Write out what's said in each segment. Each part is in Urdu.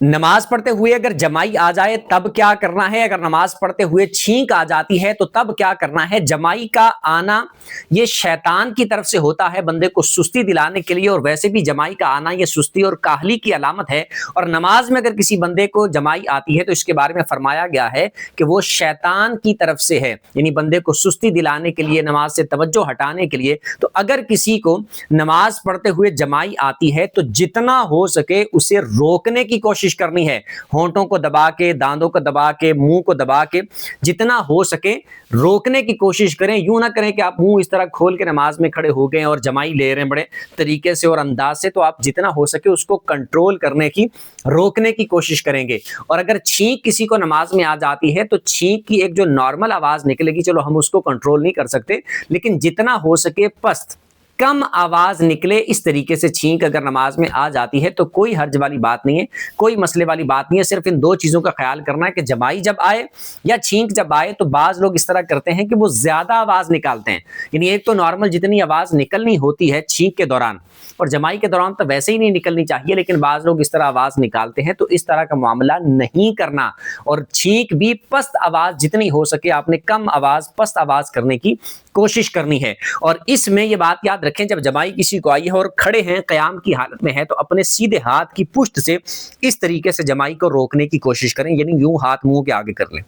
نماز پڑھتے ہوئے اگر جمائی آ جائے تب کیا کرنا ہے؟ اگر نماز پڑھتے ہوئے چھینک آ جاتی ہے تو تب کیا کرنا ہے؟ جمائی کا آنا یہ شیطان کی طرف سے ہوتا ہے بندے کو سستی دلانے کے لیے، اور ویسے بھی جمائی کا آنا یہ سستی اور کاہلی کی علامت ہے۔ اور نماز میں اگر کسی بندے کو جمائی آتی ہے تو اس کے بارے میں فرمایا گیا ہے کہ وہ شیطان کی طرف سے ہے، یعنی بندے کو سستی دلانے کے لیے، نماز سے توجہ ہٹانے کے لیے۔ تو اگر کسی کو نماز پڑھتے ہوئے جمائی آتی ہے تو جتنا ہو سکے اسے روکنے کی کوشش کرنی ہے، ہونٹوں کو دبا کے، دانتوں کو دبا کے، منہ کو دبا کے جتنا ہو سکے روکنے کی کوشش کریں۔ یوں نہ کریں کہ آپ منہ اس طرح کھول کے نماز میں کھڑے ہو گئے اور جمائی لے رہے ہیں بڑے طریقے سے اور انداز سے، تو آپ جتنا ہو سکے اس کو کنٹرول کرنے کی، روکنے کی کوشش کریں گے۔ اور اگر چھینک کسی کو نماز میں آ جاتی ہے تو چھینک کی ایک جو نارمل آواز نکلے گی، چلو ہم اس کو کنٹرول نہیں کر سکتے، لیکن جتنا ہو سکے پست کم آواز نکلے اس طریقے سے چھینک اگر نماز میں آ جاتی ہے تو کوئی حرج والی بات نہیں ہے، کوئی مسئلے والی بات نہیں ہے۔ صرف ان دو چیزوں کا خیال کرنا ہے کہ جمائی جب آئے یا چھینک جب آئے تو بعض لوگ اس طرح کرتے ہیں کہ وہ زیادہ آواز نکالتے ہیں، یعنی ایک تو نارمل جتنی آواز نکلنی ہوتی ہے چھینک کے دوران اور جمائی کے دوران تو ویسے ہی نہیں نکلنی چاہیے، لیکن بعض لوگ اس طرح آواز نکالتے ہیں، تو اس طرح کا معاملہ نہیں کرنا۔ اور چھینک بھی پست آواز جتنی ہو سکے آپ نے کم آواز، پست آواز کرنے کی کوشش کرنی ہے۔ اور اس میں یہ بات یاد رکھیں، جب جمائی کسی کو آئی ہے اور کھڑے ہیں، قیام کی حالت میں ہے، تو اپنے سیدھے ہاتھ کی پشت سے اس طریقے سے جمائی کو روکنے کی کوشش کریں، یعنی یوں ہاتھ منہ کے آگے کر لیں،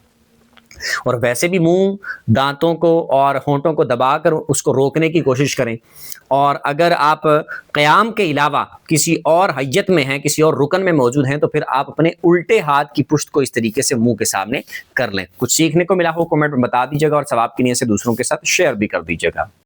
اور ویسے بھی منہ، دانتوں کو اور ہونٹوں کو دبا کر اس کو روکنے کی کوشش کریں۔ اور اگر آپ قیام کے علاوہ کسی اور حیت میں ہیں، کسی اور رکن میں موجود ہیں، تو پھر آپ اپنے الٹے ہاتھ کی پشت کو اس طریقے سے منہ کے سامنے کر لیں۔ کچھ سیکھنے کو ملا ہو کمنٹ میں بتا دیجیے گا، اور ثواب کی نیت سے دوسروں کے ساتھ شیئر بھی کر دیجیے گا۔